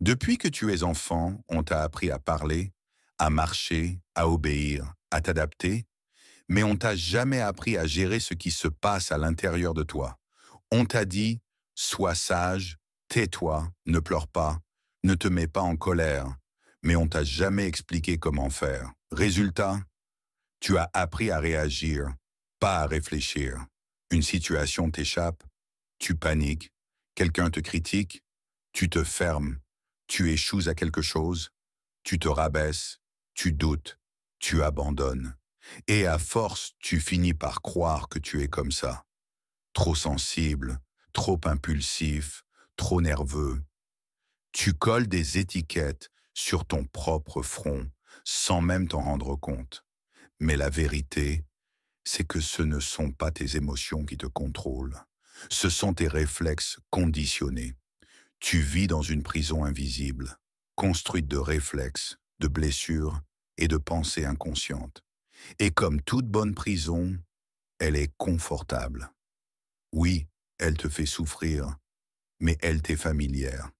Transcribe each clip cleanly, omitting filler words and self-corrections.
Depuis que tu es enfant, on t'a appris à parler, à marcher, à obéir, à t'adapter, mais on t'a jamais appris à gérer ce qui se passe à l'intérieur de toi. On t'a dit, sois sage, tais-toi, ne pleure pas, ne te mets pas en colère, mais on t'a jamais expliqué comment faire. Résultat, tu as appris à réagir, pas à réfléchir. Une situation t'échappe, tu paniques, quelqu'un te critique, tu te fermes, tu échoues à quelque chose, tu te rabaisses, tu doutes, tu abandonnes. Et à force, tu finis par croire que tu es comme ça. Trop sensible, trop impulsif, trop nerveux. Tu colles des étiquettes sur ton propre front sans même t'en rendre compte. Mais la vérité, c'est que ce ne sont pas tes émotions qui te contrôlent. Ce sont tes réflexes conditionnés. Tu vis dans une prison invisible, construite de réflexes, de blessures et de pensées inconscientes. Et comme toute bonne prison, elle est confortable. Oui, elle te fait souffrir, mais elle t'est familière.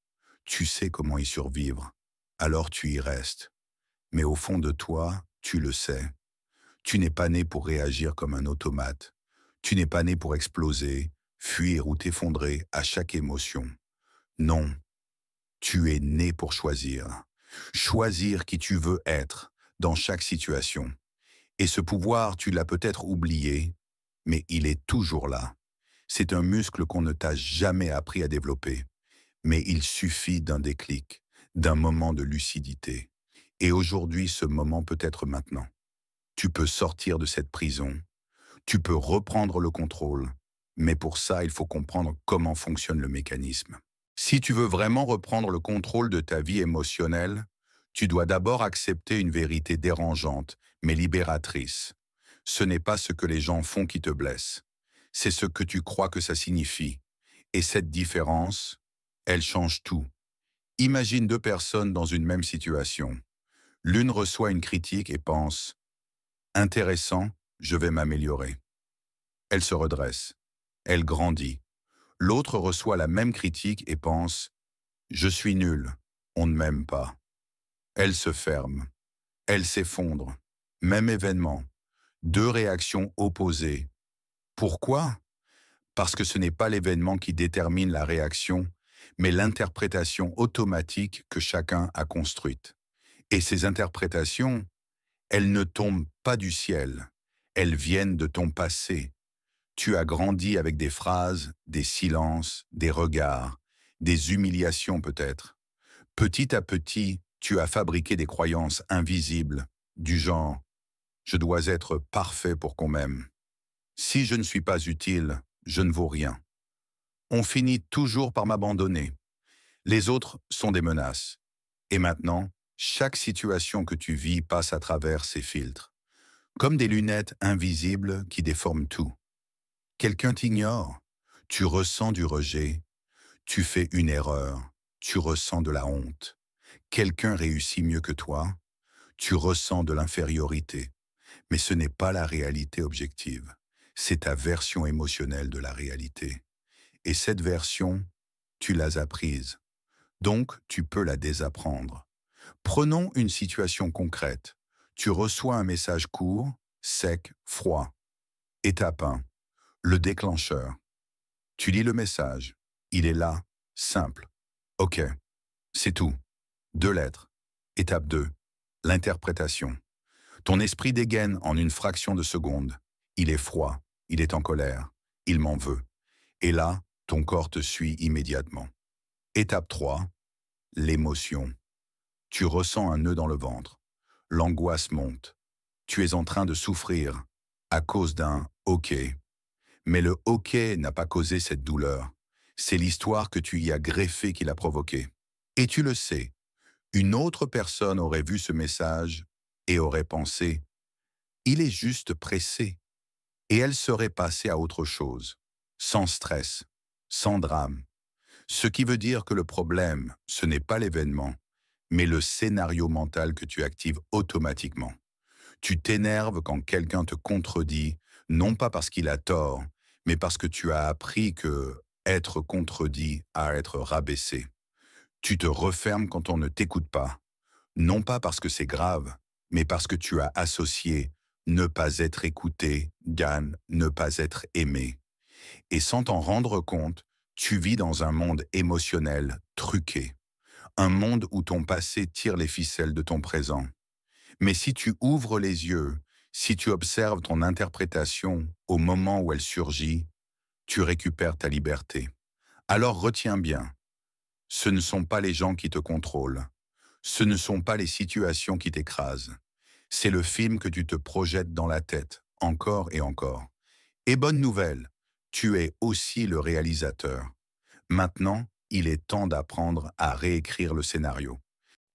Tu sais comment y survivre, alors tu y restes. Mais au fond de toi, tu le sais. Tu n'es pas né pour réagir comme un automate. Tu n'es pas né pour exploser, fuir ou t'effondrer à chaque émotion. Non, tu es né pour choisir. Choisir qui tu veux être dans chaque situation. Et ce pouvoir, tu l'as peut-être oublié, mais il est toujours là. C'est un muscle qu'on ne t'a jamais appris à développer. Mais il suffit d'un déclic, d'un moment de lucidité. Et aujourd'hui, ce moment peut être maintenant. Tu peux sortir de cette prison, tu peux reprendre le contrôle, mais pour ça, il faut comprendre comment fonctionne le mécanisme. Si tu veux vraiment reprendre le contrôle de ta vie émotionnelle, tu dois d'abord accepter une vérité dérangeante, mais libératrice. Ce n'est pas ce que les gens font qui te blesse, c'est ce que tu crois que ça signifie. Et cette différence, elle change tout. Imagine deux personnes dans une même situation. L'une reçoit une critique et pense intéressant, je vais m'améliorer. Elle se redresse. Elle grandit. L'autre reçoit la même critique et pense je suis nul, on ne m'aime pas. Elle se ferme. Elle s'effondre. Même événement. Deux réactions opposées. Pourquoi? Parce que ce n'est pas l'événement qui détermine la réaction, mais l'interprétation automatique que chacun a construite. Et ces interprétations, elles ne tombent pas du ciel. Elles viennent de ton passé. Tu as grandi avec des phrases, des silences, des regards, des humiliations peut-être. Petit à petit, tu as fabriqué des croyances invisibles, du genre « je dois être parfait pour qu'on m'aime ». Si je ne suis pas utile, je ne vaux rien. On finit toujours par m'abandonner. Les autres sont des menaces. Et maintenant, chaque situation que tu vis passe à travers ces filtres, comme des lunettes invisibles qui déforment tout. Quelqu'un t'ignore, tu ressens du rejet, tu fais une erreur, tu ressens de la honte. Quelqu'un réussit mieux que toi, tu ressens de l'infériorité. Mais ce n'est pas la réalité objective, c'est ta version émotionnelle de la réalité. Et cette version, tu l'as apprise. Donc, tu peux la désapprendre. Prenons une situation concrète. Tu reçois un message court, sec, froid. Étape 1. Le déclencheur. Tu lis le message. Il est là, simple. OK, c'est tout. Deux lettres. Étape 2. L'interprétation. Ton esprit dégaine en une fraction de seconde. Il est froid, il est en colère, il m'en veut. Et là, ton corps te suit immédiatement. Étape 3. L'émotion. Tu ressens un nœud dans le ventre. L'angoisse monte. Tu es en train de souffrir à cause d'un OK. Mais le OK n'a pas causé cette douleur. C'est l'histoire que tu y as greffée qui l'a provoquée. Et tu le sais, une autre personne aurait vu ce message et aurait pensé « il est juste pressé ». Et elle serait passée à autre chose, sans stress, sans drame. Ce qui veut dire que le problème, ce n'est pas l'événement, mais le scénario mental que tu actives automatiquement. Tu t'énerves quand quelqu'un te contredit, non pas parce qu'il a tort, mais parce que tu as appris que être contredit à être rabaissé. Tu te refermes quand on ne t'écoute pas. Non pas parce que c'est grave, mais parce que tu as associé ne pas être écouté, gagne ne pas être aimé. Et sans t'en rendre compte, tu vis dans un monde émotionnel truqué. Un monde où ton passé tire les ficelles de ton présent. Mais si tu ouvres les yeux, si tu observes ton interprétation au moment où elle surgit, tu récupères ta liberté. Alors retiens bien, ce ne sont pas les gens qui te contrôlent. Ce ne sont pas les situations qui t'écrasent. C'est le film que tu te projettes dans la tête, encore et encore. Et bonne nouvelle, tu es aussi le réalisateur. Maintenant, il est temps d'apprendre à réécrire le scénario.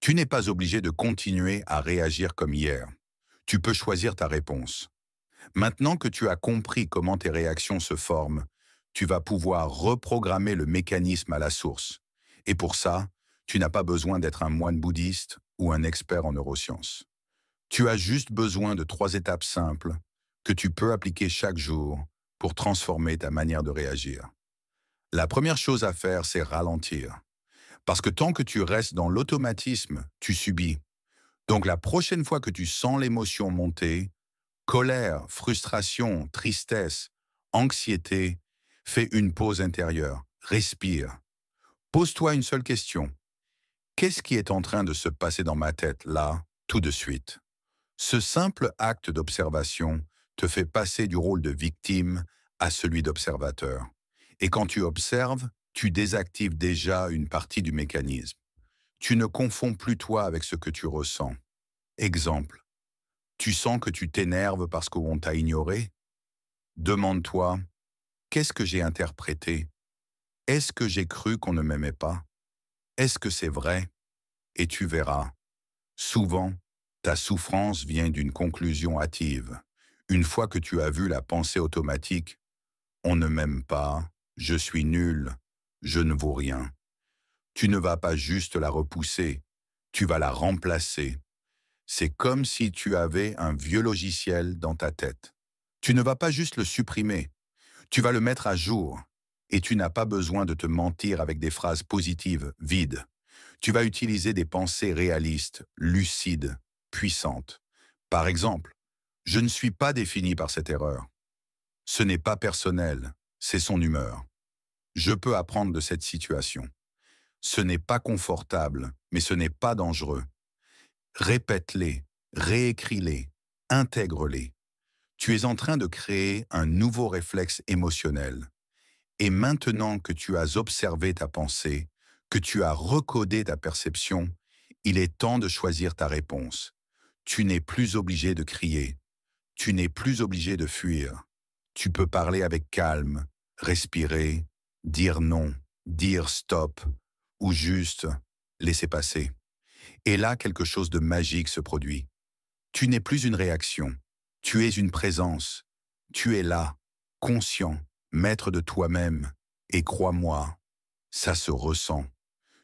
Tu n'es pas obligé de continuer à réagir comme hier. Tu peux choisir ta réponse. Maintenant que tu as compris comment tes réactions se forment, tu vas pouvoir reprogrammer le mécanisme à la source. Et pour ça, tu n'as pas besoin d'être un moine bouddhiste ou un expert en neurosciences. Tu as juste besoin de 3 étapes simples que tu peux appliquer chaque jour pour transformer ta manière de réagir. La première chose à faire, c'est ralentir. Parce que tant que tu restes dans l'automatisme, tu subis. Donc la prochaine fois que tu sens l'émotion monter, colère, frustration, tristesse, anxiété, fais une pause intérieure, respire. Pose-toi une seule question. Qu'est-ce qui est en train de se passer dans ma tête, là, tout de suite? Ce simple acte d'observation te fait passer du rôle de victime à celui d'observateur. Et quand tu observes, tu désactives déjà une partie du mécanisme. Tu ne confonds plus toi avec ce que tu ressens. Exemple, tu sens que tu t'énerves parce qu'on t'a ignoré? Demande-toi, qu'est-ce que j'ai interprété? Est-ce que j'ai cru qu'on ne m'aimait pas? Est-ce que c'est vrai? Et tu verras. Souvent, ta souffrance vient d'une conclusion hâtive. Une fois que tu as vu la pensée automatique, on ne m'aime pas, je suis nul, je ne vaux rien. Tu ne vas pas juste la repousser, tu vas la remplacer. C'est comme si tu avais un vieux logiciel dans ta tête. Tu ne vas pas juste le supprimer, tu vas le mettre à jour. Et tu n'as pas besoin de te mentir avec des phrases positives, vides. Tu vas utiliser des pensées réalistes, lucides, puissantes. Par exemple, je ne suis pas défini par cette erreur. Ce n'est pas personnel, c'est son humeur. Je peux apprendre de cette situation. Ce n'est pas confortable, mais ce n'est pas dangereux. Répète-les, réécris-les, intègre-les. Tu es en train de créer un nouveau réflexe émotionnel. Et maintenant que tu as observé ta pensée, que tu as recodé ta perception, il est temps de choisir ta réponse. Tu n'es plus obligé de crier. Tu n'es plus obligé de fuir. Tu peux parler avec calme, respirer, dire non, dire stop, ou juste laisser passer. Et là, quelque chose de magique se produit. Tu n'es plus une réaction. Tu es une présence. Tu es là, conscient, maître de toi-même. Et crois-moi, ça se ressent.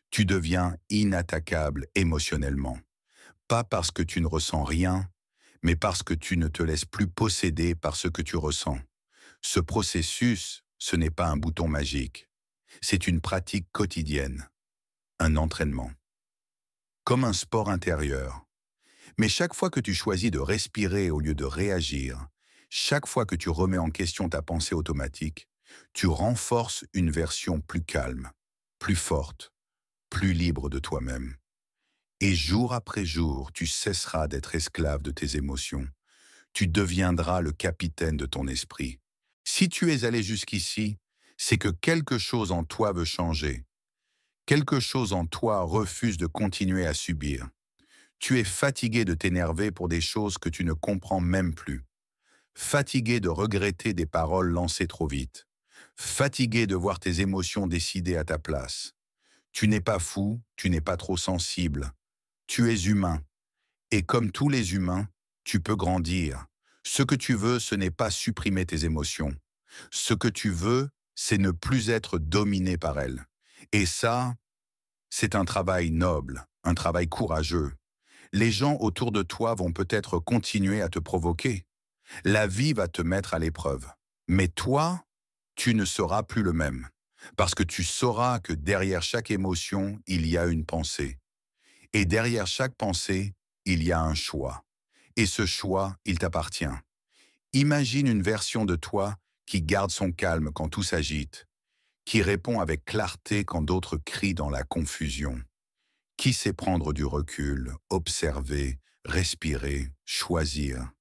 Tu deviens inattaquable émotionnellement. Pas parce que tu ne ressens rien, mais parce que tu ne te laisses plus posséder par ce que tu ressens. Ce processus, ce n'est pas un bouton magique. C'est une pratique quotidienne, un entraînement. Comme un sport intérieur. Mais chaque fois que tu choisis de respirer au lieu de réagir, chaque fois que tu remets en question ta pensée automatique, tu renforces une version plus calme, plus forte, plus libre de toi-même. Et jour après jour, tu cesseras d'être esclave de tes émotions. Tu deviendras le capitaine de ton esprit. Si tu es allé jusqu'ici, c'est que quelque chose en toi veut changer. Quelque chose en toi refuse de continuer à subir. Tu es fatigué de t'énerver pour des choses que tu ne comprends même plus. Fatigué de regretter des paroles lancées trop vite. Fatigué de voir tes émotions décider à ta place. Tu n'es pas fou, tu n'es pas trop sensible. Tu es humain. Et comme tous les humains, tu peux grandir. Ce que tu veux, ce n'est pas supprimer tes émotions. Ce que tu veux, c'est ne plus être dominé par elles. Et ça, c'est un travail noble, un travail courageux. Les gens autour de toi vont peut-être continuer à te provoquer. La vie va te mettre à l'épreuve. Mais toi, tu ne seras plus le même. Parce que tu sauras que derrière chaque émotion, il y a une pensée. Et derrière chaque pensée, il y a un choix. Et ce choix, il t'appartient. Imagine une version de toi qui garde son calme quand tout s'agite, qui répond avec clarté quand d'autres crient dans la confusion, qui sait prendre du recul, observer, respirer, choisir.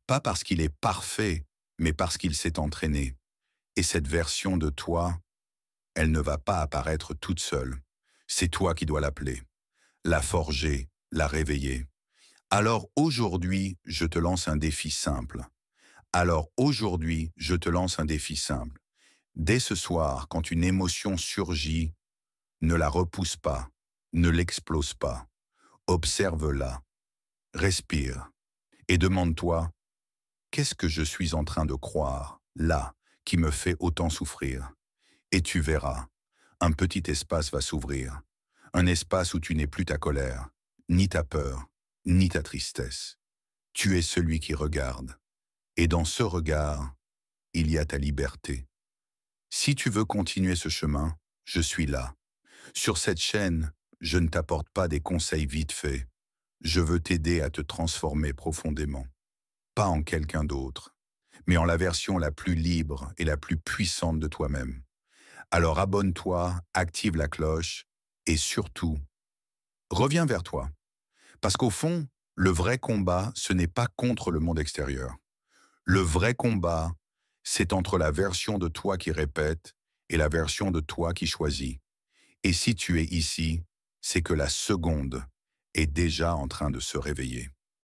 Pas parce qu'il est parfait, mais parce qu'il s'est entraîné. Et cette version de toi, elle ne va pas apparaître toute seule. C'est toi qui dois l'appeler, la forger, la réveiller. Alors aujourd'hui, je te lance un défi simple. Alors aujourd'hui, je te lance un défi simple. Dès ce soir, quand une émotion surgit, ne la repousse pas, ne l'explose pas. Observe-la, respire et demande-toi, qu'est-ce que je suis en train de croire, là, qui me fait autant souffrir? Et tu verras, un petit espace va s'ouvrir, un espace où tu n'es plus ta colère, ni ta peur, ni ta tristesse. Tu es celui qui regarde, et dans ce regard, il y a ta liberté. Si tu veux continuer ce chemin, je suis là. Sur cette chaîne, je ne t'apporte pas des conseils vite faits. Je veux t'aider à te transformer profondément. Pas en quelqu'un d'autre, mais en la version la plus libre et la plus puissante de toi-même. Alors abonne-toi, active la cloche et surtout, reviens vers toi. Parce qu'au fond, le vrai combat, ce n'est pas contre le monde extérieur. Le vrai combat, c'est entre la version de toi qui répète et la version de toi qui choisit. Et si tu es ici, c'est que la seconde est déjà en train de se réveiller.